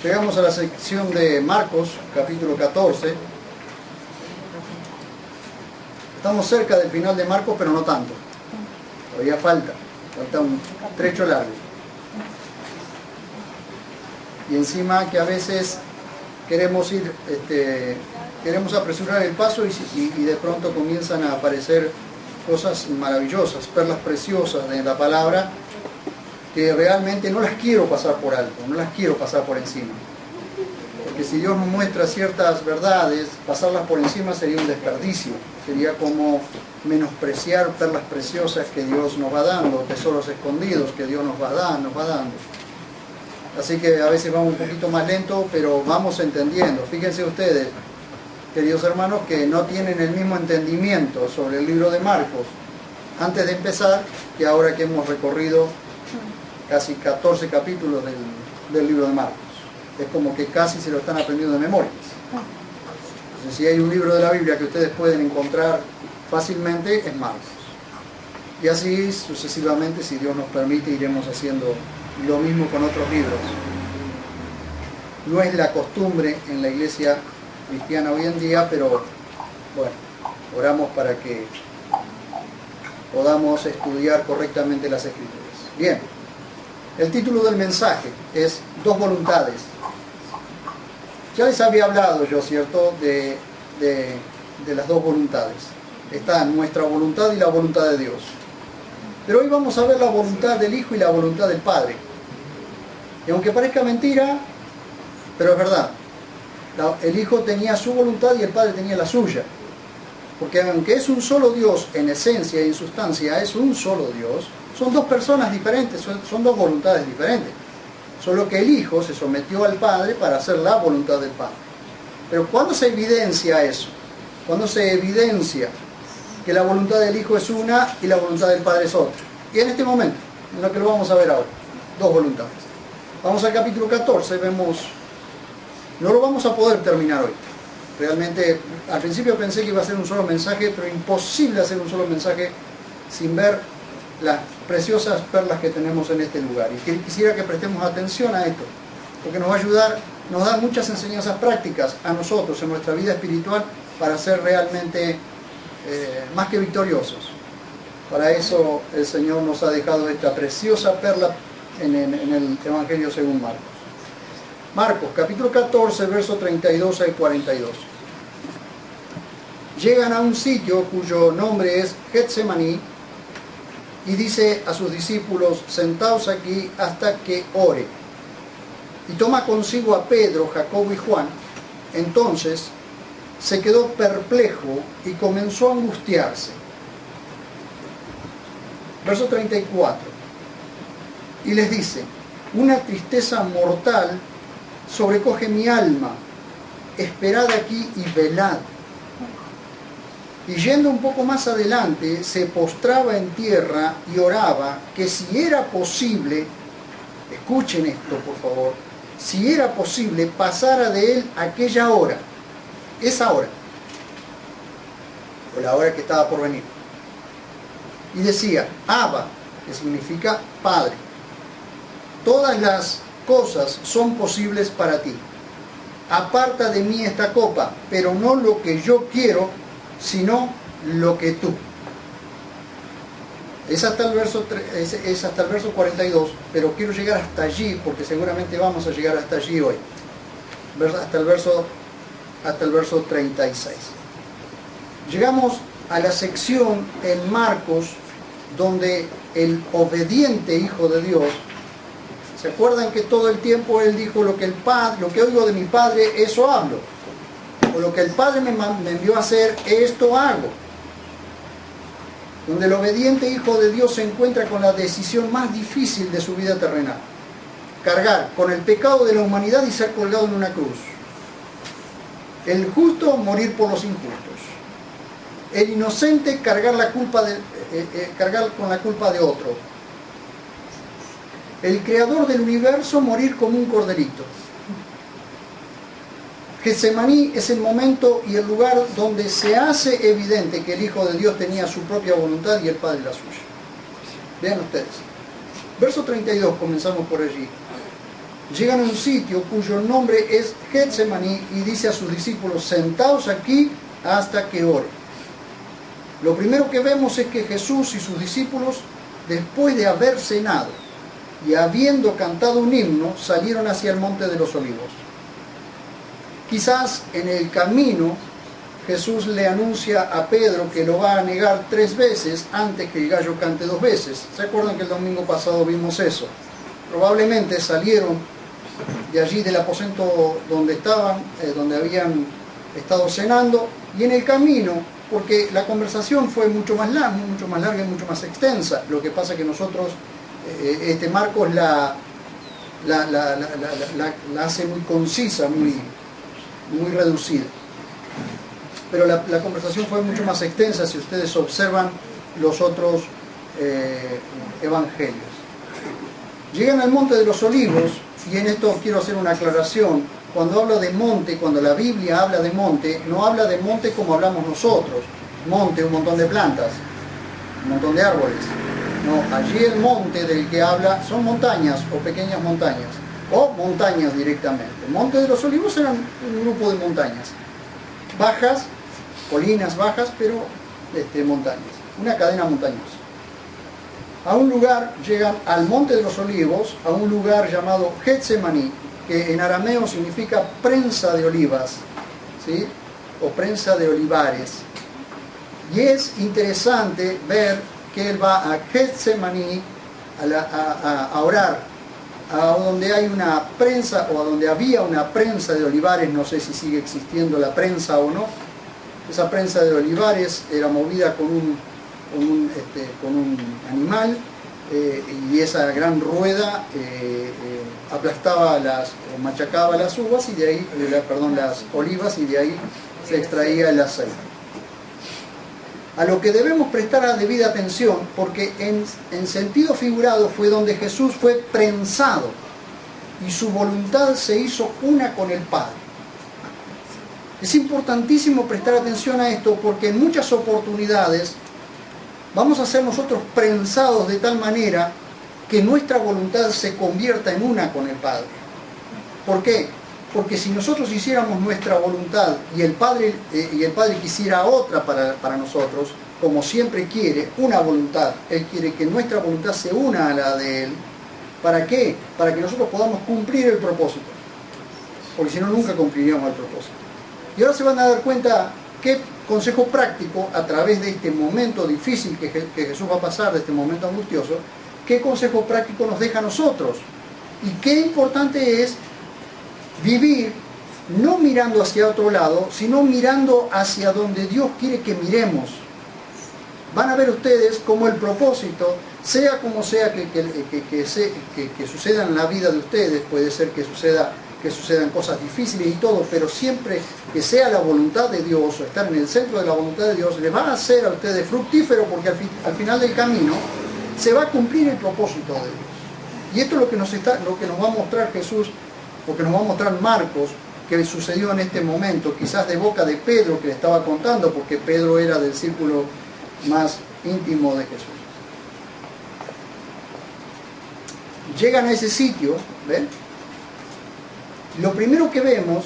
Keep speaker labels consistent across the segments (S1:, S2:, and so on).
S1: Llegamos a la sección de Marcos, capítulo 14. Estamos cerca del final de Marcos, pero no tanto. Todavía falta un trecho largo. Y encima que a veces queremos apresurar el paso y de pronto comienzan a aparecer cosas maravillosas, perlas preciosas de la palabra, que realmente no las quiero pasar por alto, no las quiero pasar por encima. Porque si Dios nos muestra ciertas verdades, pasarlas por encima sería un desperdicio, sería como menospreciar perlas preciosas que Dios nos va dando, tesoros escondidos que Dios nos va dando. Así que a veces vamos un poquito más lento, pero vamos entendiendo. Fíjense ustedes, queridos hermanos, que no tienen el mismo entendimiento sobre el libro de Marcos antes de empezar que ahora que hemos recorrido casi 14 capítulos del libro de Marcos. Es como que casi se lo están aprendiendo de memoria. Entonces, si hay un libro de la Biblia que ustedes pueden encontrar fácilmente, es Marcos. Y así sucesivamente, si Dios nos permite, iremos haciendo lo mismo con otros libros. No es la costumbre en la iglesia cristiana hoy en día, pero bueno, oramos para que podamos estudiar correctamente las Escrituras. Bien, el título del mensaje es Dos voluntades. Ya les había hablado yo, ¿cierto?, de las dos voluntades. Está nuestra voluntad y la voluntad de Dios. Pero hoy vamos a ver la voluntad del Hijo y la voluntad del Padre. Y aunque parezca mentira, pero es verdad. El Hijo tenía su voluntad y el Padre tenía la suya. Porque aunque es un solo Dios en esencia y en sustancia, es un solo Dios, son dos personas diferentes, son dos voluntades diferentes. Solo que el Hijo se sometió al Padre para hacer la voluntad del Padre. Pero ¿cuándo se evidencia eso? ¿Cuándo se evidencia que la voluntad del Hijo es una y la voluntad del Padre es otra? Y en este momento, en lo que lo vamos a ver ahora, dos voluntades. Vamos al capítulo 14, vemos... No lo vamos a poder terminar hoy. Realmente, al principio pensé que iba a ser un solo mensaje, pero imposible hacer un solo mensaje sin ver las preciosas perlas que tenemos en este lugar. Y quisiera que prestemos atención a esto, porque nos va a ayudar, nos da muchas enseñanzas prácticas a nosotros en nuestra vida espiritual para ser realmente más que victoriosos. Para eso el Señor nos ha dejado esta preciosa perla en el Evangelio según Marcos. Marcos, capítulo 14, verso 32 al 42. Llegan a un sitio cuyo nombre es Getsemaní y dice a sus discípulos: sentaos aquí hasta que ore. Y toma consigo a Pedro, Jacobo y Juan. Entonces se quedó perplejo y comenzó a angustiarse. Verso 34. Y les dice: una tristeza mortal sobrecoge mi alma, esperad aquí y velad. Y yendo un poco más adelante, se postraba en tierra y oraba que si era posible, escuchen esto por favor, si era posible, pasara de él aquella hora, esa hora, o la hora que estaba por venir. Y decía: Abba, que significa Padre, todas las cosas son posibles para ti. Aparta de mí esta copa, pero no lo que yo quiero, sino lo que tú. Es hasta el verso 42, pero quiero llegar hasta allí, porque seguramente vamos a llegar hasta allí hoy. Hasta el verso 36. Llegamos a la sección en Marcos donde el obediente Hijo de Dios, ¿se acuerdan que todo el tiempo él dijo: lo que oigo de mi Padre, eso hablo? O lo que el Padre me envió a hacer, esto hago. Donde el obediente Hijo de Dios se encuentra con la decisión más difícil de su vida terrenal: cargar con el pecado de la humanidad y ser colgado en una cruz. El justo morir por los injustos. El inocente cargar con la culpa de otro. El creador del universo morir como un corderito. Getsemaní es el momento y el lugar donde se hace evidente que el Hijo de Dios tenía su propia voluntad y el Padre la suya. Vean ustedes. Verso 32, comenzamos por allí. llegan a un sitio cuyo nombre es Getsemaní y dice a sus discípulos: sentaos aquí hasta que ore. Lo primero que vemos es que Jesús y sus discípulos, después de haber cenado y habiendo cantado un himno, salieron hacia el monte de los olivos. Quizás en el camino Jesús le anuncia a Pedro que lo va a negar 3 veces antes que el gallo cante 2 veces. ¿Se acuerdan que el domingo pasado vimos eso? Probablemente salieron de allí del aposento donde estaban, donde habían estado cenando, y en el camino, porque la conversación fue mucho más larga y mucho más extensa. Lo que pasa es que nosotros, Marcos la hace muy concisa, muy reducida. Pero la conversación fue mucho más extensa si ustedes observan los otros evangelios. Llegan al monte de los olivos, y en esto quiero hacer una aclaración. Cuando habla de monte, cuando la Biblia habla de monte, no habla de monte como hablamos nosotros. Monte, un montón de plantas, un montón de árboles. No, allí el monte del que habla son montañas o pequeñas montañas, o montañas directamente. El monte de los olivos eran un grupo de montañas, bajas, colinas bajas, pero montañas, una cadena montañosa. A un lugar, llegan al monte de los olivos, a un lugar llamado Getsemaní, que en arameo significa prensa de olivas, ¿sí? O prensa de olivares. Y es interesante ver que él va a Getsemaní a orar, a donde hay una prensa, o a donde había una prensa de olivares. No sé si sigue existiendo la prensa o no. Esa prensa de olivares era movida con un animal, y esa gran rueda aplastaba o machacaba las uvas, y de ahí, las olivas, y de ahí se extraía el aceite. A lo que debemos prestar la debida atención, porque en sentido figurado fue donde Jesús fue prensado y su voluntad se hizo una con el Padre. Es importantísimo prestar atención a esto, porque en muchas oportunidades vamos a ser nosotros prensados de tal manera que nuestra voluntad se convierta en una con el Padre. ¿Por qué? Porque si nosotros hiciéramos nuestra voluntad y el Padre quisiera otra para nosotros, como siempre quiere, una voluntad, Él quiere que nuestra voluntad se una a la de Él. ¿Para qué? Para que nosotros podamos cumplir el propósito. Porque si no, nunca cumpliríamos el propósito. Y ahora se van a dar cuenta qué consejo práctico, a través de este momento difícil que Jesús va a pasar, de este momento angustioso, qué consejo práctico nos deja a nosotros. Y qué importante es vivir no mirando hacia otro lado, sino mirando hacia donde Dios quiere que miremos. Van a ver ustedes cómo el propósito, sea como sea que suceda en la vida de ustedes, puede ser que sucedan cosas difíciles y todo, pero siempre que sea la voluntad de Dios, o estar en el centro de la voluntad de Dios, les va a hacer a ustedes fructífero, porque al final del camino se va a cumplir el propósito de Dios. Y esto es lo que nos va a mostrar Jesús, lo que nos va a mostrar Marcos, que sucedió en este momento, quizás de boca de Pedro, que le estaba contando, porque Pedro era del círculo más íntimo de Jesús. Llegan a ese sitio, ¿ven? Lo primero que vemos,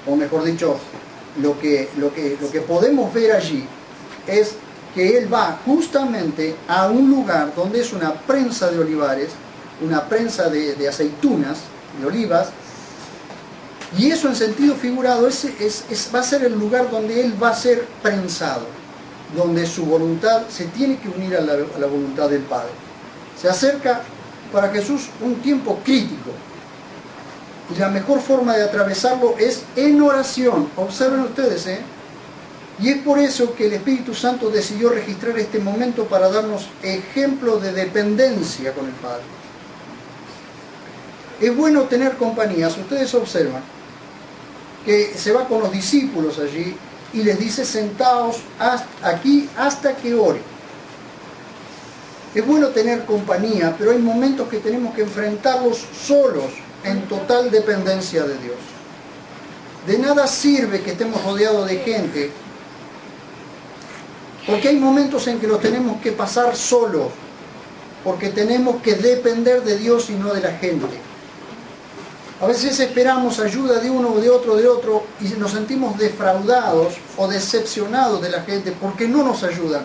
S1: o mejor dicho, lo que podemos ver allí, es que él va justamente a un lugar donde es una prensa de olivares, una prensa de aceitunas, de olivas, y eso en sentido figurado va a ser el lugar donde él va a ser prensado, donde su voluntad se tiene que unir a la voluntad del Padre. Se acerca para Jesús un tiempo crítico, y la mejor forma de atravesarlo es en oración. Observen ustedes, y es por eso que el Espíritu Santo decidió registrar este momento, para darnos ejemplo de dependencia con el Padre. Es bueno tener compañías. Ustedes observan que se va con los discípulos allí y les dice: sentaos aquí hasta que ore. Es bueno tener compañía, pero hay momentos que tenemos que enfrentarlos solos, en total dependencia de Dios. De nada sirve que estemos rodeados de gente, porque hay momentos en que los tenemos que pasar solos. porque tenemos que depender de Dios y no de la gente. A veces esperamos ayuda de uno o de otro y nos sentimos defraudados o decepcionados de la gente porque no nos ayudan.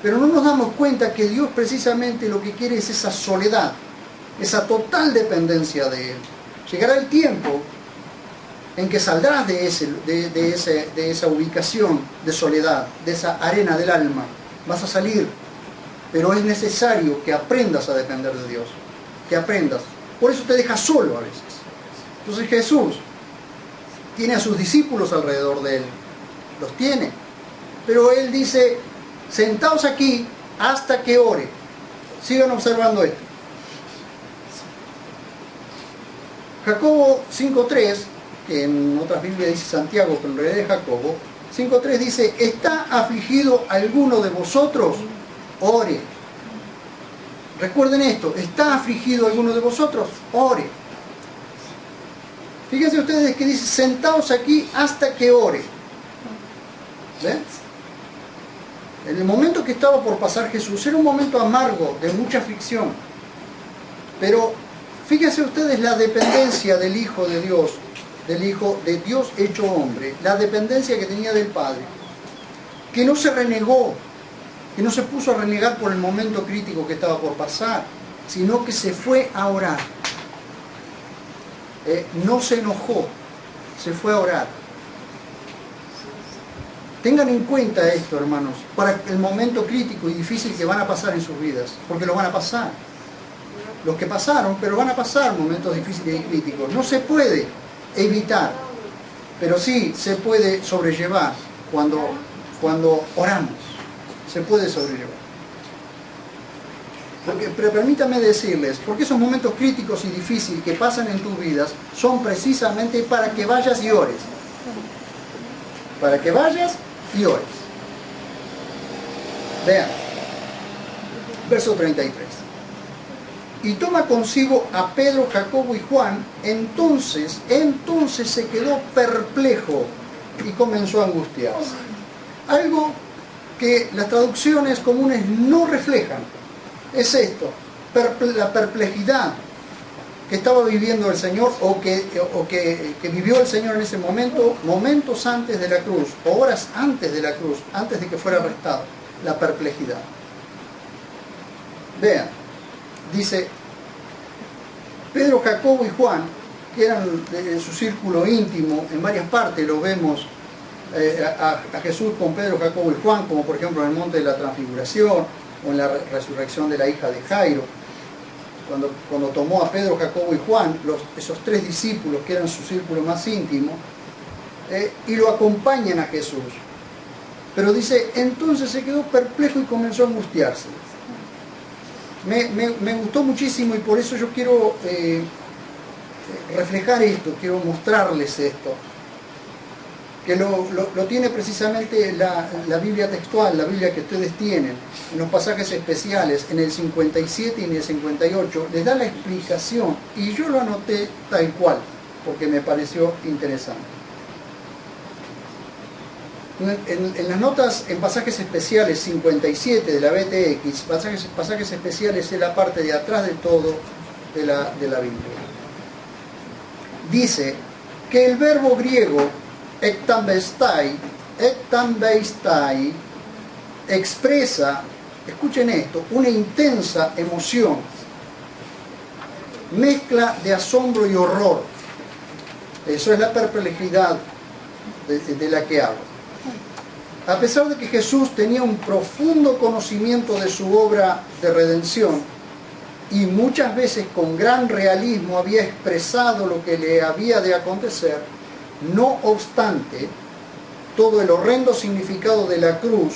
S1: Pero no nos damos cuenta que Dios precisamente lo que quiere es esa soledad, esa total dependencia de Él. Llegará el tiempo en que saldrás de esa ubicación de soledad, de esa arena del alma. Vas a salir, pero es necesario que aprendas a depender de Dios, que aprendas. Por eso te deja solo a veces. Entonces Jesús tiene a sus discípulos alrededor de Él, los tiene, pero Él dice, sentaos aquí hasta que ore. Sigan observando esto. Jacobo 5.3, que en otras Biblias dice Santiago, pero en realidad es Jacobo, 5.3 dice, ¿está afligido alguno de vosotros? Ore. Recuerden esto, ¿está afligido alguno de vosotros? Ore. Fíjense ustedes que dice, sentaos aquí hasta que ore. ¿Ven? En el momento que estaba por pasar Jesús, era un momento amargo, de mucha aflicción. Pero fíjense ustedes la dependencia del Hijo de Dios, del Hijo de Dios hecho hombre, la dependencia que tenía del Padre, que no se renegó, que no se puso a renegar por el momento crítico que estaba por pasar, sino que se fue a orar. No se enojó, se fue a orar. Tengan en cuenta esto, hermanos, para el momento crítico y difícil que van a pasar en sus vidas, porque lo van a pasar. Los que pasaron, pero van a pasar momentos difíciles y críticos. No se puede evitar, pero sí se puede sobrellevar cuando oramos. Se puede sobrellevar. Pero permítanme decirles, porque esos momentos críticos y difíciles que pasan en tus vidas son precisamente para que vayas y ores. Para que vayas y ores. Vean, verso 33. Y toma consigo a Pedro, Jacobo y Juan, entonces se quedó perplejo y comenzó a angustiarse. Algo que las traducciones comunes no reflejan. Es esto, la perplejidad que estaba viviendo el Señor o que vivió el Señor en ese momento, momentos antes de la cruz, o horas antes de la cruz, antes de que fuera arrestado, la perplejidad. Vean, dice, Pedro, Jacobo y Juan, que eran en su círculo íntimo, en varias partes lo vemos a Jesús con Pedro, Jacobo y Juan, como por ejemplo en el Monte de la Transfiguración, o en la resurrección de la hija de Jairo, cuando tomó a Pedro, Jacobo y Juan, esos tres discípulos que eran su círculo más íntimo, y lo acompañan a Jesús. Pero dice, entonces se quedó perplejo y comenzó a angustiarse. Me gustó muchísimo y por eso yo quiero reflejar esto, quiero mostrarles esto, que lo tiene precisamente la Biblia textual, la Biblia que ustedes tienen, en los pasajes especiales, en el 57 y en el 58, les da la explicación, y yo lo anoté tal cual, porque me pareció interesante. En las notas, en pasajes especiales 57 de la BTX, pasajes especiales es la parte de atrás de todo de la Biblia. Dice que el verbo griego ektambeistai expresa, escuchen esto, una intensa emoción, mezcla de asombro y horror. Eso es la perplejidad de la que hablo. A pesar de que Jesús tenía un profundo conocimiento de su obra de redención y muchas veces con gran realismo había expresado lo que le había de acontecer, no obstante, todo el horrendo significado de la cruz,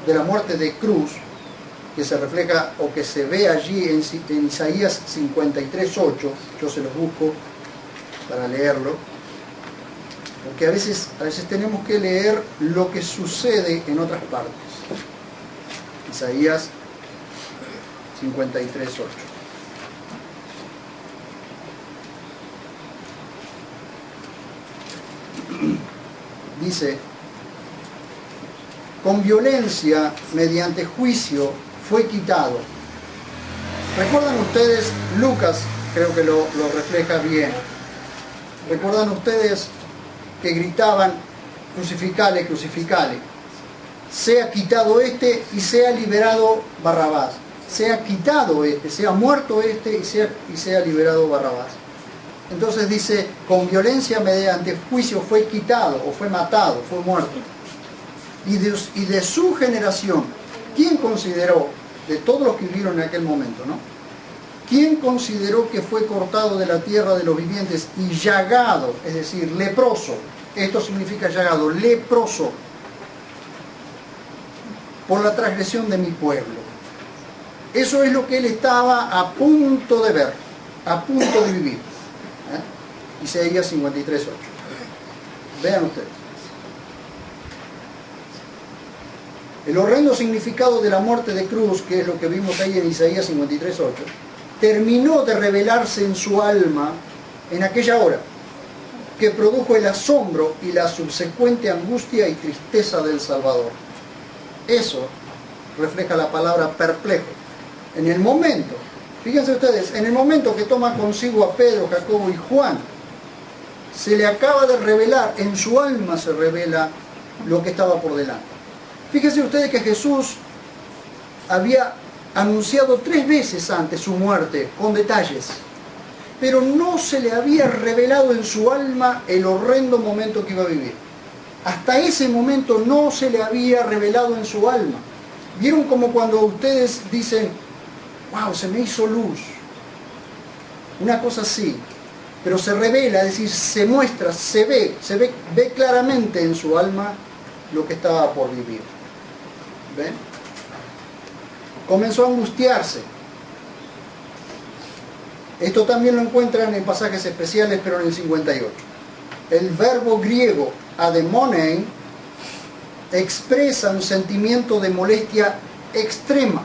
S1: de la muerte de cruz, que se refleja o que se ve allí en Isaías 53:8, yo se los busco para leerlo, porque a veces tenemos que leer lo que sucede en otras partes. Isaías 53:8. Dice, con violencia, mediante juicio, fue quitado. ¿Recuerdan ustedes, Lucas creo que lo refleja bien? ¿Recuerdan ustedes que gritaban, crucificale, crucificale? Sea quitado este y sea liberado Barrabás. Sea quitado este, sea muerto este y sea liberado Barrabás. Entonces dice, con violencia mediante juicio fue quitado, o fue matado, fue muerto. Y de su generación, ¿quién consideró, de todos los que vivieron en aquel momento, ¿no? ¿Quién consideró que fue cortado de la tierra de los vivientes y llagado, es decir, leproso? Esto significa llagado, leproso, por la transgresión de mi pueblo. Eso es lo que él estaba a punto de ver, a punto de vivir. Isaías 53:8. Vean ustedes. El horrendo significado de la muerte de cruz, que es lo que vimos ahí en Isaías 53:8, terminó de revelarse en su alma en aquella hora, que produjo el asombro y la subsecuente angustia y tristeza del Salvador. Eso refleja la palabra perplejo. En el momento, fíjense ustedes, en el momento que toma consigo a Pedro, Jacobo y Juan, se le acaba de revelar, en su alma se revela lo que estaba por delante. Fíjense ustedes que Jesús había anunciado 3 veces antes su muerte, con detalles, pero no se le había revelado en su alma el horrendo momento que iba a vivir. Hasta ese momento no se le había revelado en su alma. ¿Vieron como cuando ustedes dicen, wow, se me hizo luz? Una cosa así. Pero se revela, es decir, se muestra, se ve claramente en su alma lo que estaba por vivir. ¿Ven? Comenzó a angustiarse. Esto también lo encuentran en pasajes especiales, pero en el 58. El verbo griego ademonein expresa un sentimiento de molestia extrema,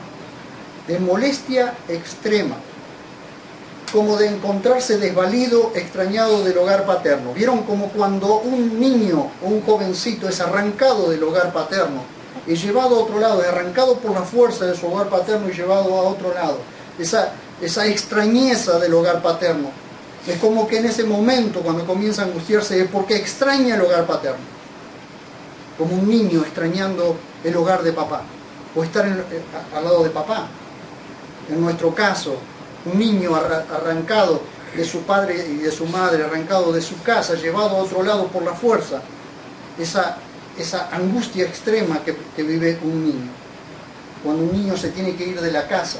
S1: como de encontrarse desvalido, extrañado del hogar paterno. ¿Vieron como cuando un niño o un jovencito es arrancado del hogar paterno y llevado a otro lado, es arrancado por la fuerza de su hogar paterno y llevado a otro lado? Esa extrañeza del hogar paterno. Es como que en ese momento, cuando comienza a angustiarse, es porque extraña el hogar paterno. Como un niño extrañando el hogar de papá, o estar al lado de papá. En nuestro caso, un niño arrancado de su padre y de su madre, arrancado de su casa, llevado a otro lado por la fuerza. Esa angustia extrema que vive un niño. Cuando un niño se tiene que ir de la casa.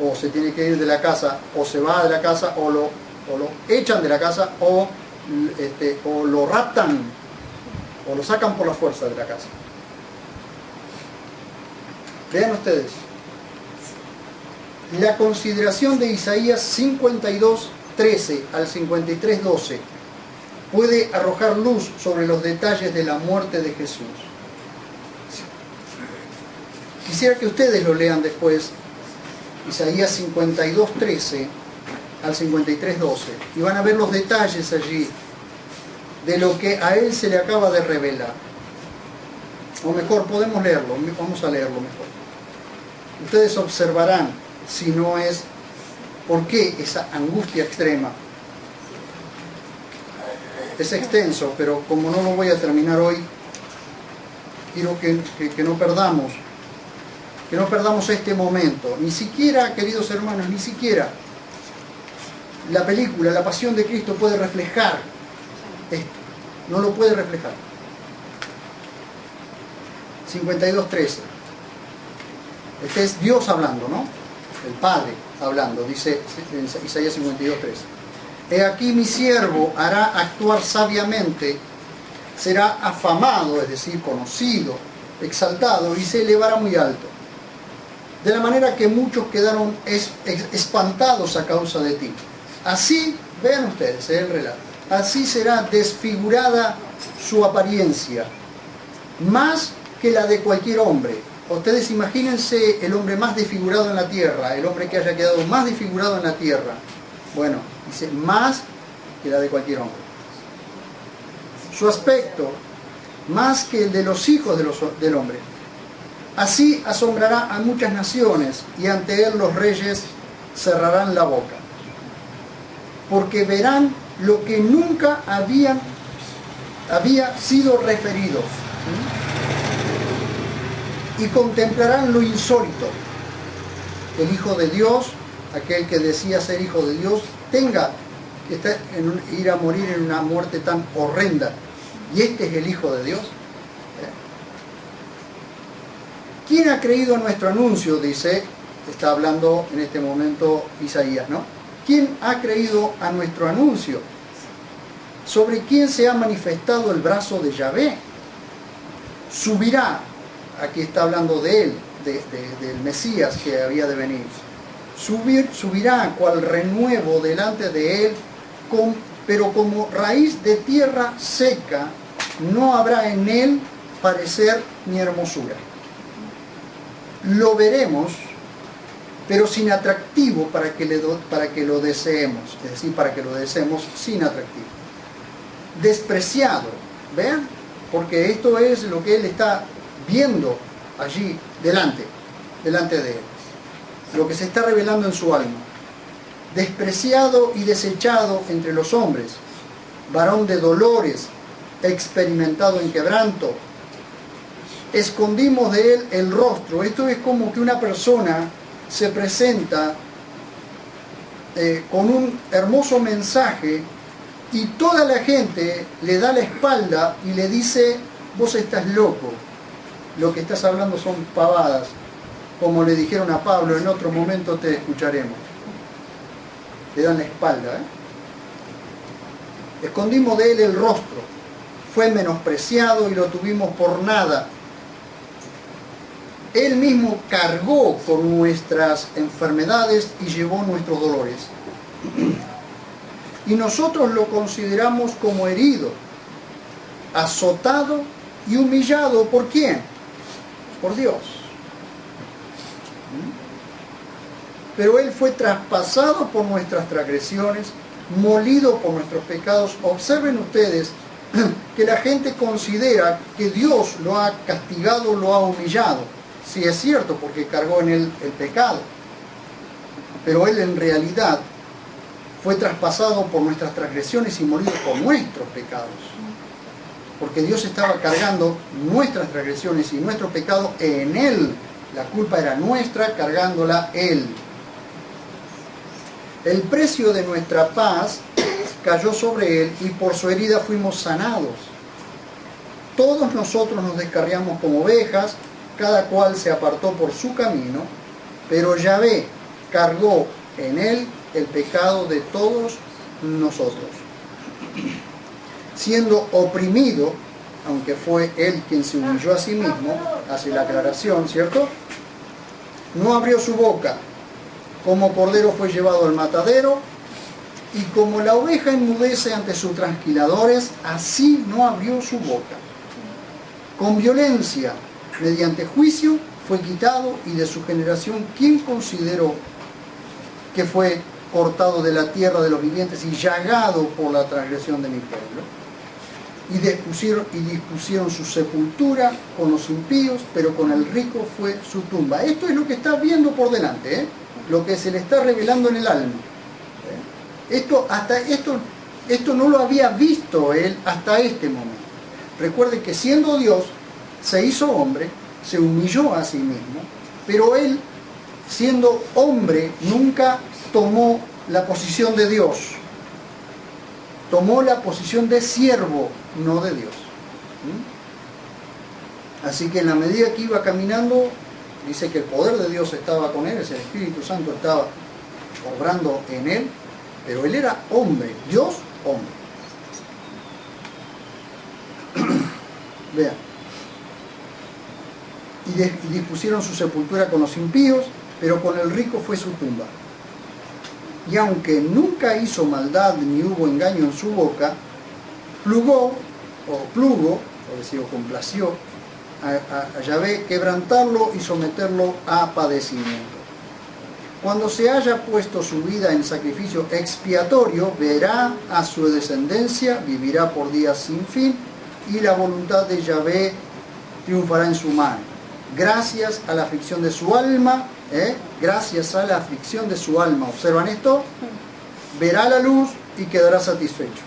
S1: O se tiene que ir de la casa, o se va de la casa, o lo echan de la casa, o lo raptan, o lo sacan por la fuerza de la casa. Vean ustedes. La consideración de Isaías 52:13 al 53:12 puede arrojar luz sobre los detalles de la muerte de Jesús. Quisiera que ustedes lo lean después, Isaías 52:13 al 53:12, y van a ver los detalles allí de lo que a él se le acaba de revelar. O mejor, podemos leerlo, vamos a leerlo mejor. Ustedes observarán si no es por qué esa angustia extrema. Es extenso, pero como no lo voy a terminar hoy, quiero que no perdamos este momento. Ni siquiera, queridos hermanos, ni siquiera la película, la pasión de Cristo puede reflejar esto. No lo puede reflejar. 52:13. Este es Dios hablando, ¿no? El Padre hablando, dice en Isaías 52:13. He aquí mi siervo hará actuar sabiamente, será afamado, es decir, conocido, exaltado, y se elevará muy alto. De la manera que muchos quedaron espantados a causa de ti. Así, vean ustedes el relato, así será desfigurada su apariencia, más que la de cualquier hombre. Ustedes imagínense el hombre más desfigurado en la tierra, el hombre que haya quedado más desfigurado en la tierra. Bueno, dice, más que la de cualquier hombre. Su aspecto, más que el de los hijos del hombre. Así asombrará a muchas naciones y ante él los reyes cerrarán la boca, porque verán lo que nunca había sido referido y contemplarán lo insólito. El Hijo de Dios, aquel que decía ser Hijo de Dios, tenga que ir a morir en una muerte tan horrenda, y este es el Hijo de Dios. ¿Quién ha creído a nuestro anuncio? Dice, está hablando en este momento Isaías, ¿no? ¿Quién ha creído a nuestro anuncio? ¿Sobre quién se ha manifestado el brazo de Yahvé? Subirá, aquí está hablando de él, del Mesías que había de venir. Subirá cual renuevo delante de él, pero como raíz de tierra seca, no habrá en él parecer ni hermosura. Lo veremos, pero sin atractivo para que lo deseemos, es decir, para que lo deseemos sin atractivo. Despreciado, ¿vean? Porque esto es lo que él está viendo allí delante de él, lo que se está revelando en su alma. Despreciado y desechado entre los hombres, varón de dolores, experimentado en quebranto. Escondimos de él el rostro. Esto es como que una persona se presenta con un hermoso mensaje y toda la gente le da la espalda y le dice: vos estás loco, lo que estás hablando son pavadas, como le dijeron a Pablo, en otro momento te escucharemos. Le dan la espalda. Escondimos de él el rostro, fue menospreciado y lo tuvimos por nada. Él mismo cargó con nuestras enfermedades y llevó nuestros dolores. Y nosotros lo consideramos como herido, azotado y humillado. ¿Por quién? Por Dios. Pero él fue traspasado por nuestras transgresiones, molido por nuestros pecados. Observen ustedes que la gente considera que Dios lo ha castigado, lo ha humillado. Sí, es cierto, porque cargó en él el pecado. Pero él en realidad fue traspasado por nuestras transgresiones y molido por nuestros pecados. Porque Dios estaba cargando nuestras transgresiones y nuestros pecados en él. La culpa era nuestra, cargándola él. El precio de nuestra paz cayó sobre él y por su herida fuimos sanados. Todos nosotros nos descarriamos como ovejas, cada cual se apartó por su camino, pero Yahvé cargó en él el pecado de todos nosotros. Siendo oprimido, aunque fue él quien se humilló a sí mismo, hace la aclaración, ¿cierto? No abrió su boca, como cordero fue llevado al matadero, y como la oveja enmudece ante sus trasquiladores, así no abrió su boca. Con violencia, mediante juicio, fue quitado, y de su generación, ¿quién consideró que fue cortado de la tierra de los vivientes y llagado por la transgresión de mi pueblo? Y dispusieron su sepultura con los impíos, pero con el rico fue su tumba. Esto es lo que está viendo por delante, lo que se le está revelando en el alma. Esto no lo había visto él hasta este momento. Recuerde que siendo Dios, se hizo hombre, se humilló a sí mismo, pero él, siendo hombre, nunca tomó la posición de Dios. Tomó la posición de siervo, no de Dios. Así que en la medida que iba caminando, dice que el poder de Dios estaba con él, el Espíritu Santo estaba obrando en él, pero él era hombre, Dios hombre. Vean. Y dispusieron su sepultura con los impíos, pero con el rico fue su tumba. Y aunque nunca hizo maldad ni hubo engaño en su boca, plugo, o decir, complació a Yahvé quebrantarlo y someterlo a padecimiento. Cuando se haya puesto su vida en sacrificio expiatorio, verá a su descendencia, vivirá por días sin fin, y la voluntad de Yahvé triunfará en su mano. gracias a la aflicción de su alma, gracias a la aflicción de su alma, ¿observan esto? Verá la luz y quedará satisfecho.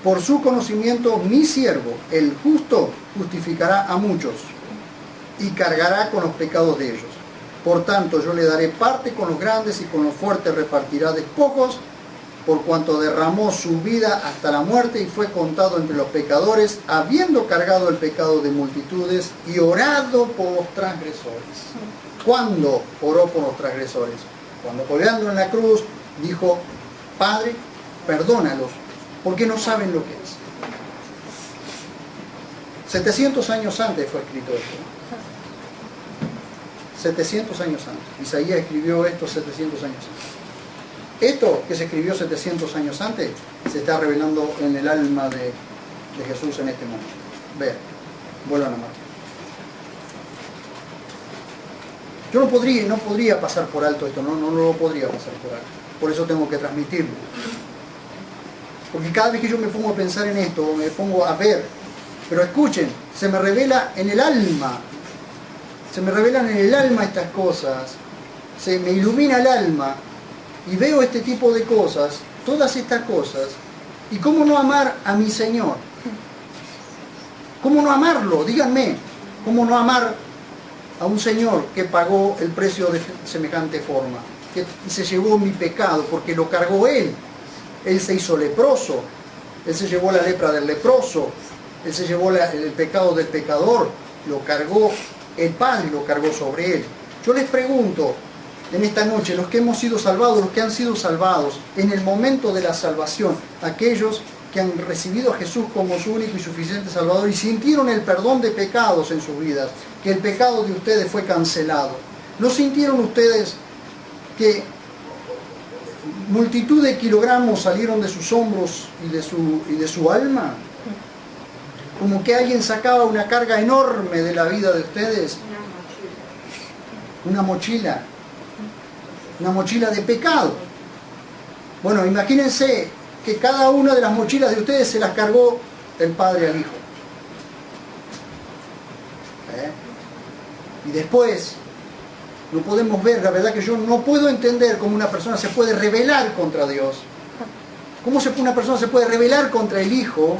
S1: Por su conocimiento, mi siervo, el justo, justificará a muchos y cargará con los pecados de ellos. Por tanto, yo le daré parte con los grandes y con los fuertes repartirá despojos, por cuanto derramó su vida hasta la muerte y fue contado entre los pecadores, habiendo cargado el pecado de multitudes y orado por los transgresores. ¿Cuándo oró por los transgresores? Cuando colgando en la cruz dijo, Padre, perdónalos, porque no saben lo que es. 700 años antes fue escrito esto. 700 años antes. Isaías escribió esto 700 años antes. Esto que se escribió 700 años antes se está revelando en el alma de Jesús en este momento. Vean, vuelvan a Mateo. Yo no podría pasar por alto esto, no lo podría pasar por alto. Por eso tengo que transmitirlo. Porque cada vez que yo me pongo a pensar en esto, me pongo a ver, pero escuchen, se me revela en el alma, se me revelan en el alma estas cosas, se me ilumina el alma, y veo este tipo de cosas, todas estas cosas, y cómo no amar a mi Señor. ¿Cómo no amarlo? Díganme, ¿cómo no amar a un Señor que pagó el precio de semejante forma? Que se llevó mi pecado, porque lo cargó Él. Él se hizo leproso, Él se llevó la lepra del leproso, Él se llevó el pecado del pecador, lo cargó el Padre, lo cargó sobre Él. Yo les pregunto, en esta noche, los que hemos sido salvados, los que han sido salvados, en el momento de la salvación, aquellos que han recibido a Jesús como su único y suficiente Salvador y sintieron el perdón de pecados en sus vidas, que el pecado de ustedes fue cancelado. ¿No sintieron ustedes que multitud de kilogramos salieron de sus hombros y de su alma? Como que alguien sacaba una carga enorme de la vida de ustedes. Una mochila de pecado. Bueno, imagínense que cada una de las mochilas de ustedes se las cargó el Padre al Hijo. Y después, no podemos ver, la verdad que yo no puedo entender cómo una persona se puede rebelar contra Dios. ¿Cómo una persona se puede rebelar contra el Hijo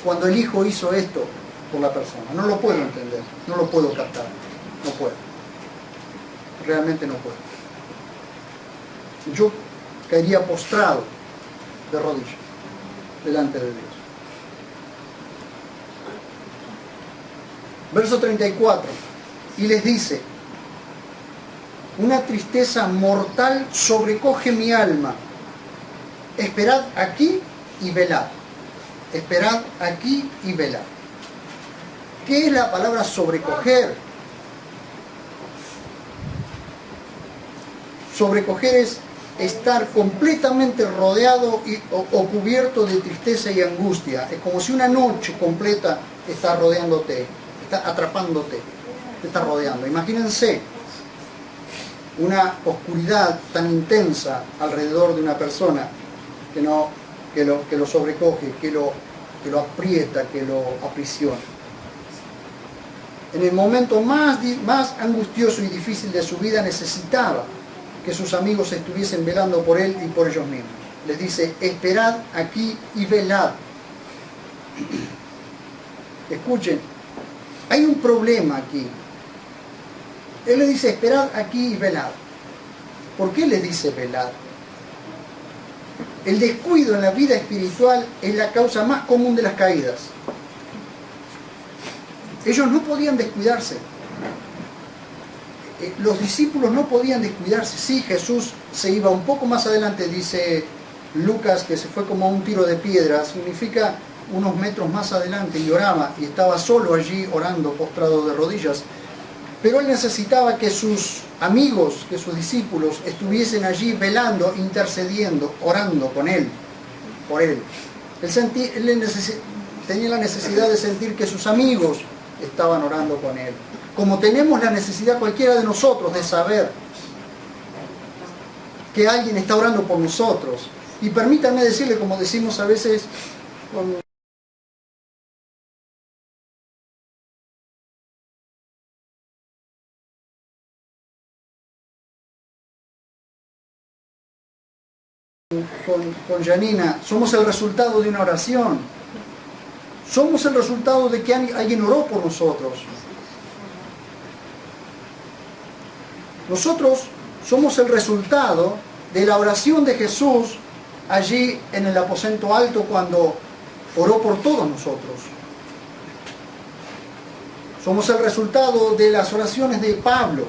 S1: cuando el Hijo hizo esto por la persona? No lo puedo entender, no lo puedo captar, no puedo. Realmente no puedo. Yo caería postrado de rodillas delante de Dios. Verso 34. Y les dice, una tristeza mortal sobrecoge mi alma. Esperad aquí y velad. Esperad aquí y velad. ¿Qué es la palabra sobrecoger? Sobrecoger es estar completamente rodeado o cubierto de tristeza y angustia. Es como si una noche completa está rodeándote, está atrapándote, te está rodeando. Imagínense una oscuridad tan intensa alrededor de una persona que lo sobrecoge, que lo aprieta, que lo aprisiona. En el momento más angustioso y difícil de su vida necesitaba que sus amigos estuviesen velando por él y por ellos mismos. Les dice, esperad aquí y velad. Escuchen, hay un problema aquí. Él le dice, esperad aquí y velad. ¿Por qué le dice velad? El descuido en la vida espiritual es la causa más común de las caídas. Ellos no podían descuidarse. Los discípulos no podían descuidarse. Sí, Jesús se iba un poco más adelante, dice Lucas, que se fue como a un tiro de piedra, significa unos metros más adelante, y oraba, y estaba solo allí orando, postrado de rodillas. Pero él necesitaba que sus amigos, que sus discípulos estuviesen allí velando, intercediendo, orando con él, por él. Él tenía la necesidad de sentir que sus amigos estaban orando con él. Como tenemos la necesidad cualquiera de nosotros de saber que alguien está orando por nosotros. Y permítanme decirle, como decimos a veces con con Janina, somos el resultado de una oración. Somos el resultado de que alguien oró por nosotros. Nosotros somos el resultado de la oración de Jesús allí en el aposento alto cuando oró por todos nosotros. Somos el resultado de las oraciones de Pablo,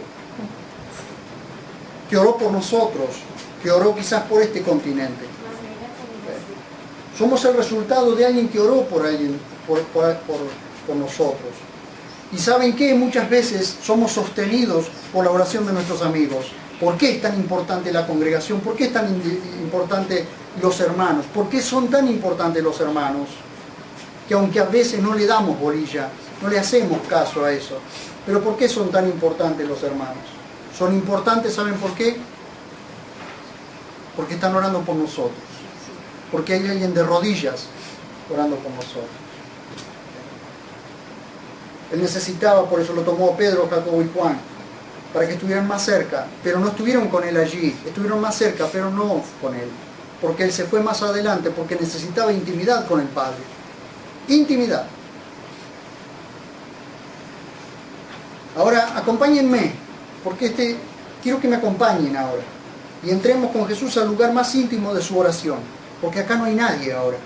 S1: que oró por nosotros, que oró quizás por este continente. Somos el resultado de alguien que oró por alguien, por nosotros. Y ¿saben qué? Muchas veces somos sostenidos por la oración de nuestros amigos. ¿Por qué es tan importante la congregación? ¿Por qué es tan importante los hermanos? ¿Por qué son tan importantes los hermanos? Que aunque a veces no le damos bolilla, no le hacemos caso a eso. Pero ¿por qué son tan importantes los hermanos? Son importantes, ¿saben por qué? Porque están orando por nosotros. Porque hay alguien de rodillas orando por nosotros. Él necesitaba, por eso lo tomó Pedro, Jacobo y Juan, para que estuvieran más cerca, pero no estuvieron con él allí, estuvieron más cerca, pero no con él, porque él se fue más adelante, porque necesitaba intimidad con el Padre. Intimidad. Ahora, acompáñenme, porque quiero que me acompañen ahora, y entremos con Jesús al lugar más íntimo de su oración, porque acá no hay nadie ahora.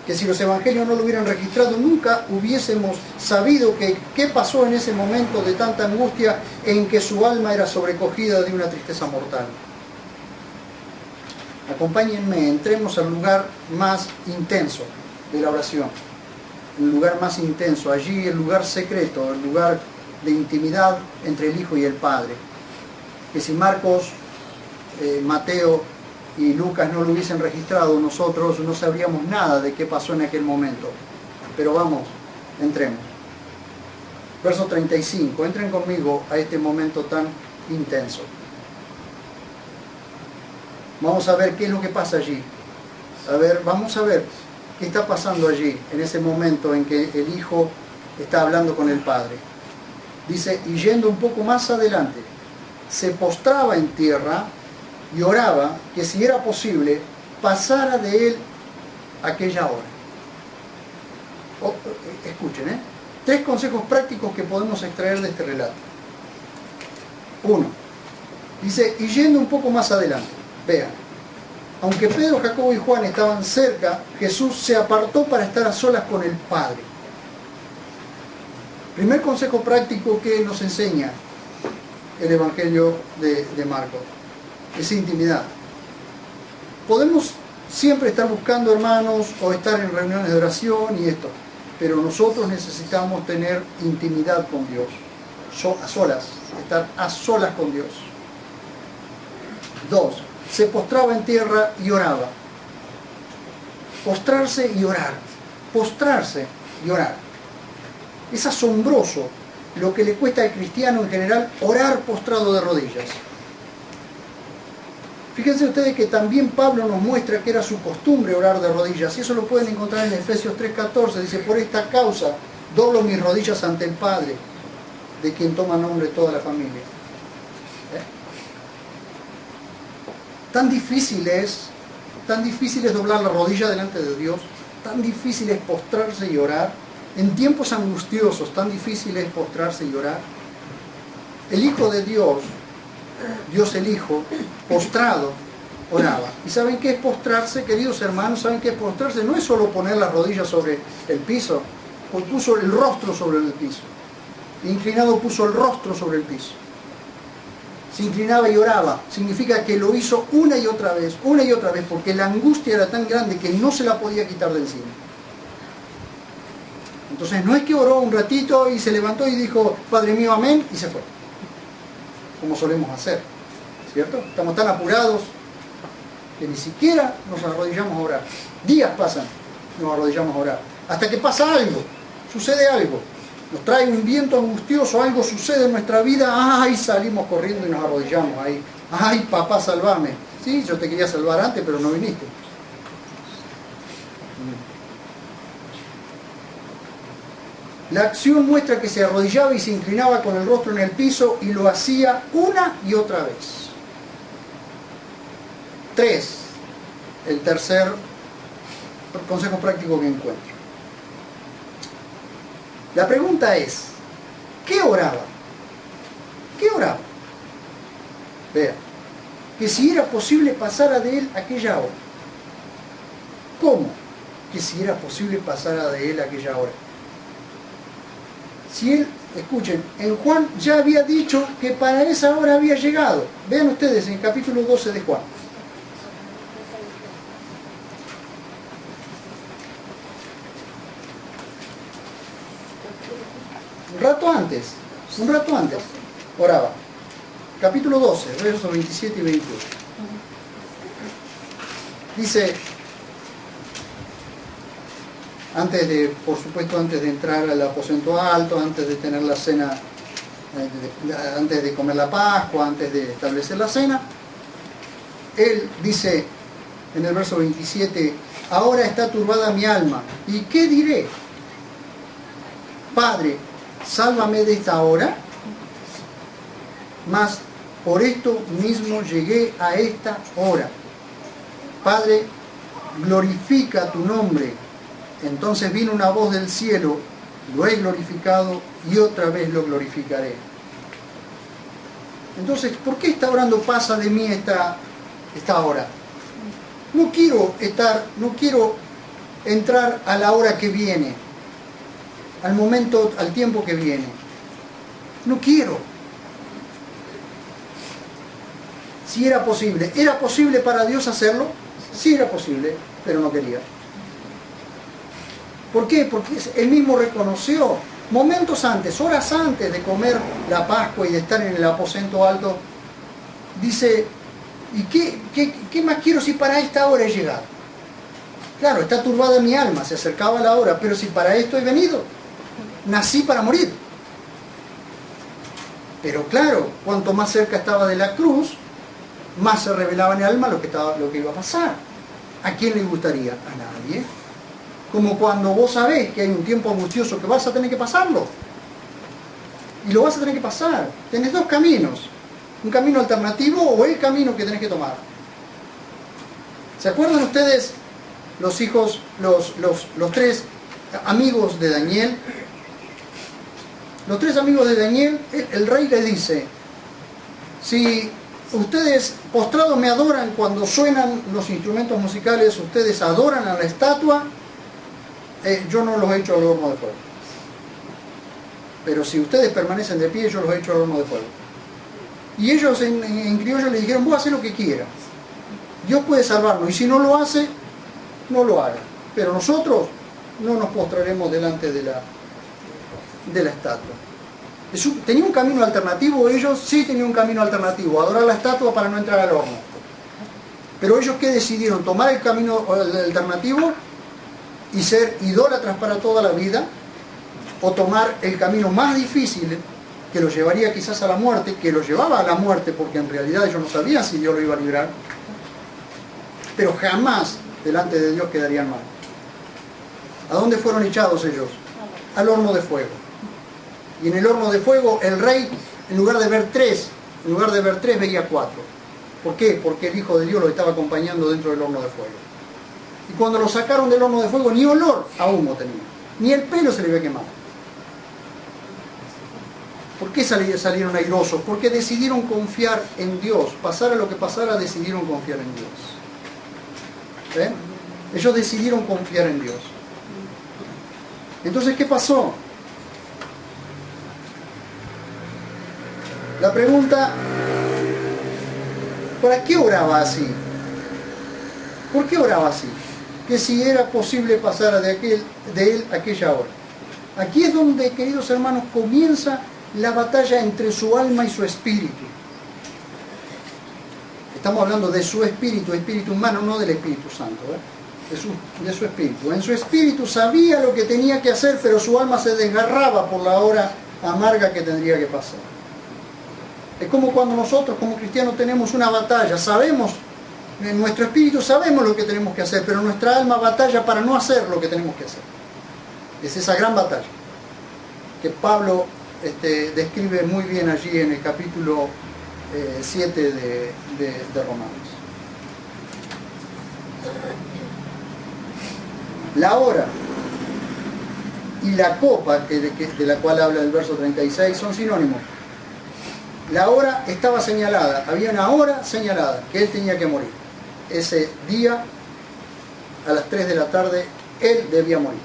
S1: Que si los evangelios no lo hubieran registrado, nunca hubiésemos sabido qué pasó en ese momento de tanta angustia en que su alma era sobrecogida de una tristeza mortal. Acompáñenme, entremos al lugar más intenso de la oración, el lugar más intenso, allí el lugar secreto, el lugar de intimidad entre el Hijo y el Padre. Que si Marcos, Mateo y Lucas no lo hubiesen registrado, nosotros no sabríamos nada de qué pasó en aquel momento. Pero vamos, entremos. Verso 35, entren conmigo a este momento tan intenso. Vamos a ver qué es lo que pasa allí. Vamos a ver qué está pasando allí, en ese momento en que el Hijo está hablando con el Padre. Dice, y yendo un poco más adelante, se postraba en tierra y oraba que si era posible pasara de él aquella hora. Escuchen, 3 consejos prácticos que podemos extraer de este relato. 1. Dice, y yendo un poco más adelante, vean, aunque Pedro, Jacobo y Juan estaban cerca, Jesús se apartó para estar a solas con el Padre. Primer consejo práctico que nos enseña el Evangelio de Marcos. Esa intimidad. Podemos siempre estar buscando hermanos o estar en reuniones de oración y esto, pero nosotros necesitamos tener intimidad con Dios, a solas, estar a solas con Dios. 2. Se postraba en tierra y oraba. Postrarse y orar. Postrarse y orar. Es asombroso lo que le cuesta al cristiano en general orar postrado de rodillas. Fíjense ustedes que también Pablo nos muestra que era su costumbre orar de rodillas, y eso lo pueden encontrar en Efesios 3:14, dice, por esta causa doblo mis rodillas ante el Padre, de quien toma nombre toda la familia. Tan difícil es doblar la rodilla delante de Dios, tan difícil es postrarse y orar, en tiempos angustiosos, tan difícil es postrarse y orar. El Hijo de Dios, Dios el Hijo, postrado, oraba. ¿Y saben qué es postrarse, queridos hermanos? ¿Saben qué es postrarse? No es solo poner las rodillas sobre el piso, pues puso el rostro sobre el piso. Inclinado puso el rostro sobre el piso. Se inclinaba y oraba. Significa que lo hizo una y otra vez, porque la angustia era tan grande que no se la podía quitar de encima. Entonces no es que oró un ratito y se levantó y dijo, Padre mío, amén, y se fue. Como solemos hacer, ¿cierto? Estamos tan apurados que ni siquiera nos arrodillamos a orar. Días pasan, nos arrodillamos a orar. Hasta que pasa algo, sucede algo. Nos trae un viento angustioso, algo sucede en nuestra vida, ¡ay! Salimos corriendo y nos arrodillamos ahí. ¡Ay, papá, salvame! Sí, yo te quería salvar antes, pero no viniste. La acción muestra que se arrodillaba y se inclinaba con el rostro en el piso y lo hacía una y otra vez. 3. el tercer consejo práctico que encuentro. La pregunta es, ¿qué oraba? ¿Qué oraba? Vea, que si era posible pasara de él aquella hora. ¿Cómo? Que si era posible pasara de él aquella hora. Si él, escuchen, en Juan ya había dicho que para esa hora había llegado. Vean ustedes en el capítulo 12 de Juan. Un rato antes, oraba. Capítulo 12, versos 27 y 28. Dice, por supuesto, antes de entrar al aposento alto, antes de tener la cena, antes de comer la Pascua, antes de establecer la cena, él dice en el verso 27, ahora está turbada mi alma, ¿y qué diré? Padre, sálvame de esta hora, mas por esto mismo llegué a esta hora. Padre, glorifica tu nombre. Entonces vino una voz del cielo, lo he glorificado y otra vez lo glorificaré. Entonces, ¿por qué está orando pasa de mí esta hora? No quiero entrar a la hora que viene, al tiempo que viene. No quiero. Si era posible. ¿Era posible para Dios hacerlo? Sí era posible, pero no quería. ¿Por qué? Porque él mismo reconoció, momentos antes, horas antes de comer la Pascua y de estar en el aposento alto, dice, ¿y qué más quiero si para esta hora he llegado? Claro, está turbada mi alma, se acercaba la hora, pero si para esto he venido, nací para morir. Pero claro, cuanto más cerca estaba de la cruz, más se revelaba en el alma lo que iba a pasar. ¿A quién le gustaría? A nadie. Como cuando vos sabés que hay un tiempo angustioso que vas a tener que pasarlo. Y lo vas a tener que pasar. Tenés dos caminos. Un camino alternativo o el camino que tenés que tomar. ¿Se acuerdan ustedes los hijos, los tres amigos de Daniel? Los tres amigos de Daniel, el rey les dice, si ustedes postrados me adoran cuando suenan los instrumentos musicales, ustedes adoran a la estatua, yo no los echo al horno de fuego. Pero si ustedes permanecen de pie, yo los echo al horno de fuego. Y ellos en criollo le dijeron, vos haces lo que quieras. Dios puede salvarnos, y si no lo hace, no lo haga. Pero nosotros no nos postraremos delante de la estatua. ¿Tenía un camino alternativo? Ellos sí tenían un camino alternativo, adorar la estatua para no entrar al horno. Pero ellos, ¿qué decidieron? ¿Tomar el camino alternativo y ser idólatras para toda la vida? ¿O tomar el camino más difícil, que los llevaría quizás a la muerte, que los llevaba a la muerte, porque en realidad ellos no sabían si Dios lo iba a librar, pero jamás delante de Dios quedarían mal? ¿A dónde fueron echados ellos? Al horno de fuego. Y en el horno de fuego el rey, en lugar de ver tres, veía 4. ¿Por qué? Porque el Hijo de Dios lo estaba acompañando dentro del horno de fuego. Y cuando lo sacaron del horno de fuego, ni olor a humo tenía, ni el pelo se le había quemado. ¿Por qué salieron airosos? Porque decidieron confiar en Dios. Pasara lo que pasara, decidieron confiar en Dios. ¿Ven? Ellos decidieron confiar en Dios. Entonces, ¿qué pasó? La pregunta, ¿para qué oraba así? ¿Por qué oraba así? Que si era posible pasar de él aquella hora. Aquí es donde, queridos hermanos, comienza la batalla entre su alma y su espíritu. Estamos hablando de su espíritu humano, no del Espíritu Santo, de su espíritu. En su espíritu sabía lo que tenía que hacer, pero su alma se desgarraba por la hora amarga que tendría que pasar. Es como cuando nosotros como cristianos tenemos una batalla, sabemos, en nuestro espíritu sabemos lo que tenemos que hacer, pero nuestra alma batalla para no hacer lo que tenemos que hacer. Es esa gran batalla que Pablo describe muy bien allí en el capítulo 7 de Romanos. La hora y la copa, de la cual habla el verso 36, son sinónimos. La hora estaba señalada, había una hora señalada, que él tenía que morir. Ese día, a las 3 de la tarde, él debía morir.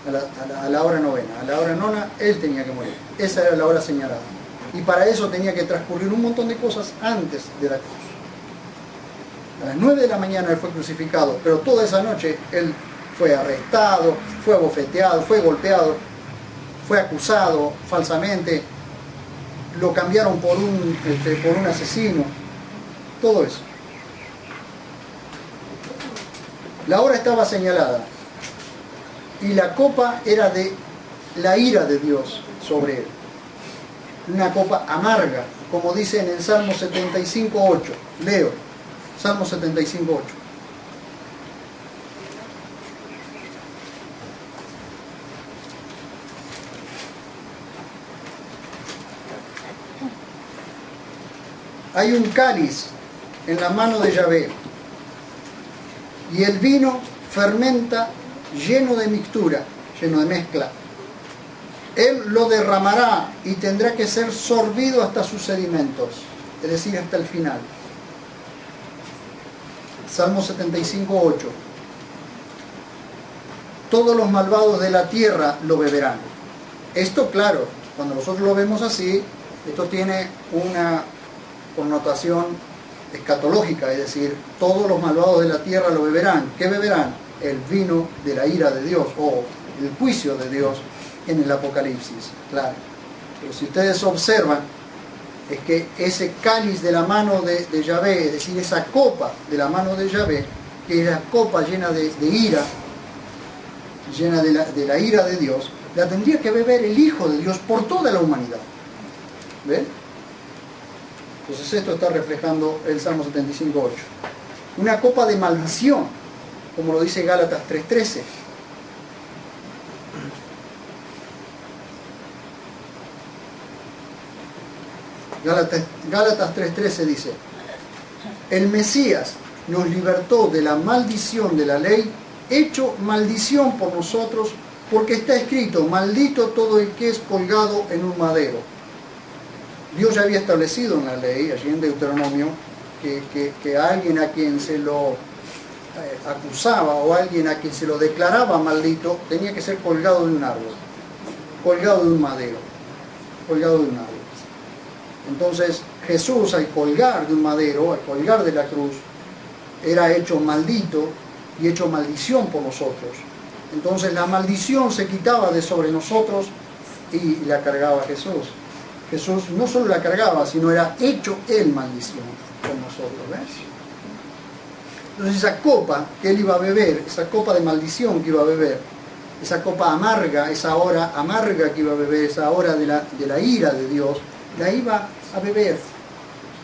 S1: A la hora novena. A la hora nona, él tenía que morir. Esa era la hora señalada. Y para eso tenía que transcurrir un montón de cosas antes de la cruz. A las 9 de la mañana él fue crucificado, pero toda esa noche él fue arrestado, fue abofeteado, fue golpeado, fue acusado falsamente, lo cambiaron por un asesino, todo eso. La hora estaba señalada y la copa era de la ira de Dios sobre él. Una copa amarga, como dice en el Salmo 75:8. Leo, Salmo 75:8. Hay un cáliz en la mano de Yahvé, y el vino fermenta lleno de mixtura, lleno de mezcla. Él lo derramará y tendrá que ser sorbido hasta sus sedimentos, es decir, hasta el final. Salmo 75:8. Todos los malvados de la tierra lo beberán. Esto, claro, cuando nosotros lo vemos así, esto tiene una connotación escatológica, es decir, todos los malvados de la tierra lo beberán. ¿Qué beberán? El vino de la ira de Dios, o el juicio de Dios en el Apocalipsis, claro. Pero si ustedes observan, es que ese cáliz de la mano de Yahvé, es decir, esa copa de la mano de Yahvé, que es la copa llena de ira, llena de la ira de Dios, la tendría que beber el Hijo de Dios por toda la humanidad. ¿Ven? Entonces esto está reflejando el Salmo 75:8. Una copa de maldición, como lo dice Gálatas 3:13. Gálatas 3:13 dice: el Mesías nos libertó de la maldición de la ley, hecho maldición por nosotros, porque está escrito: maldito todo el que es colgado en un madero. Dios ya había establecido en la ley, allí en Deuteronomio, que a alguien a quien se lo acusaba o a alguien a quien se lo declaraba maldito tenía que ser colgado de un árbol, colgado de un madero, colgado de un árbol. Entonces Jesús, al colgar de un madero, al colgar de la cruz, era hecho maldito y hecho maldición por nosotros. Entonces la maldición se quitaba de sobre nosotros y la cargaba Jesús. Jesús no solo la cargaba, sino era hecho él maldición por nosotros, ¿ves? Entonces esa copa que él iba a beber, esa copa de maldición que iba a beber, esa copa amarga, esa hora amarga que iba a beber, esa hora de la ira de Dios, la iba a beber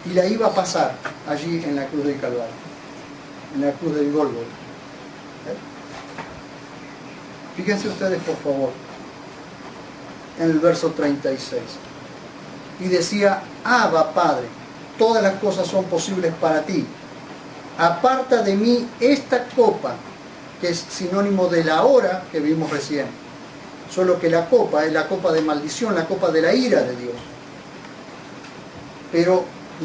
S1: y la iba a pasar allí en la cruz del Calvario, en la cruz del Gólgota. Fíjense ustedes, por favor, en el verso 36. Y decía: Abba, Padre, todas las cosas son posibles para ti. Aparta de mí esta copa, que es sinónimo de la hora que vimos recién. Solo que la copa es la copa de maldición, la copa de la ira de Dios. Pero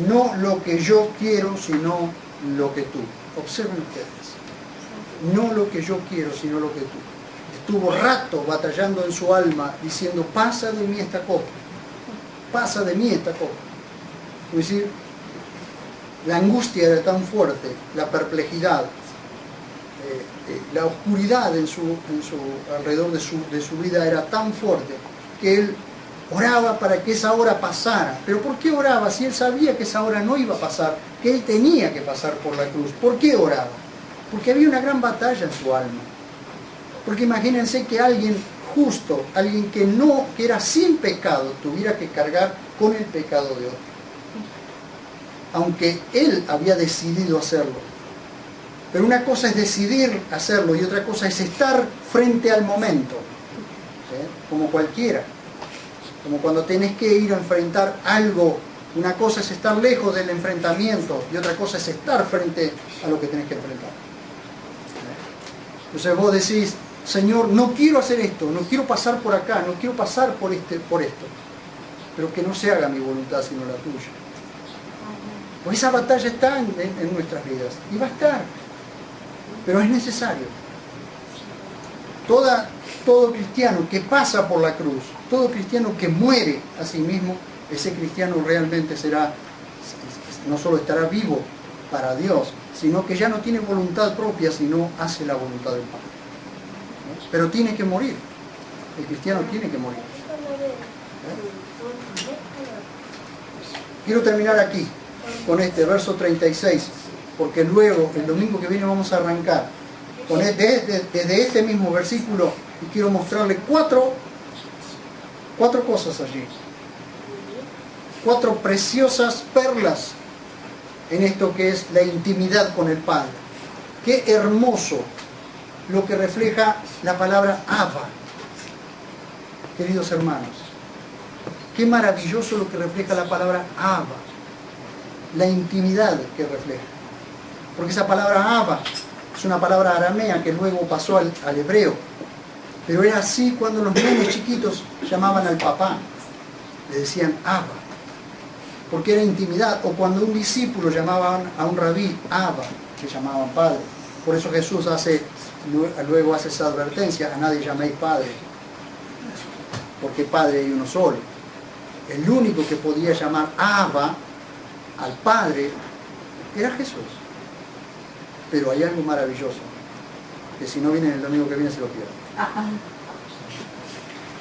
S1: no lo que yo quiero, sino lo que tú. Observen ustedes. No lo que yo quiero, sino lo que tú. Estuvo rato batallando en su alma, diciendo: pasa de mí esta copa. Pasa de mí esta copa. Es decir, la angustia era tan fuerte, la perplejidad, la oscuridad alrededor de su vida era tan fuerte, que él oraba para que esa hora pasara. ¿Pero por qué oraba? Si él sabía que esa hora no iba a pasar, que él tenía que pasar por la cruz. ¿Por qué oraba? Porque había una gran batalla en su alma. Porque imagínense que alguien justo, alguien que era sin pecado, tuviera que cargar con el pecado de otro. Aunque él había decidido hacerlo. Pero una cosa es decidir hacerlo y otra cosa es estar frente al momento. ¿Sí? Como cualquiera. Como cuando tenés que ir a enfrentar algo. Una cosa es estar lejos del enfrentamiento y otra cosa es estar frente a lo que tenés que enfrentar. Entonces vos decís, Señor, no quiero hacer esto, no quiero pasar por acá, no quiero pasar por esto, pero que no se haga mi voluntad sino la tuya. Pues esa batalla está en nuestras vidas y va a estar, pero es necesario. Todo cristiano que pasa por la cruz, todo cristiano que muere a sí mismo, ese cristiano realmente no solo estará vivo para Dios, sino que ya no tiene voluntad propia, sino hace la voluntad del Padre. ¿No? Pero tiene que morir. El cristiano tiene que morir. Quiero terminar aquí, con este verso 36, porque luego, el domingo que viene, vamos a arrancar desde este mismo versículo, y quiero mostrarle cuatro cosas allí. 4 preciosas perlas en esto que es la intimidad con el Padre. Qué hermoso lo que refleja la palabra Abba, queridos hermanos. Qué maravilloso lo que refleja la palabra Abba, la intimidad que refleja. Porque esa palabra Abba es una palabra aramea que luego pasó al hebreo. Pero era así cuando los nenes chiquitos llamaban al papá, le decían Abba, porque era intimidad. O cuando un discípulo llamaban a un rabí Abba, que llamaban padre. Por eso Jesús luego hace esa advertencia: a nadie llaméis padre, porque padre hay uno solo. El único que podía llamar Abba al Padre era Jesús. Pero hay algo maravilloso, que si no viene el domingo que viene se lo pierden.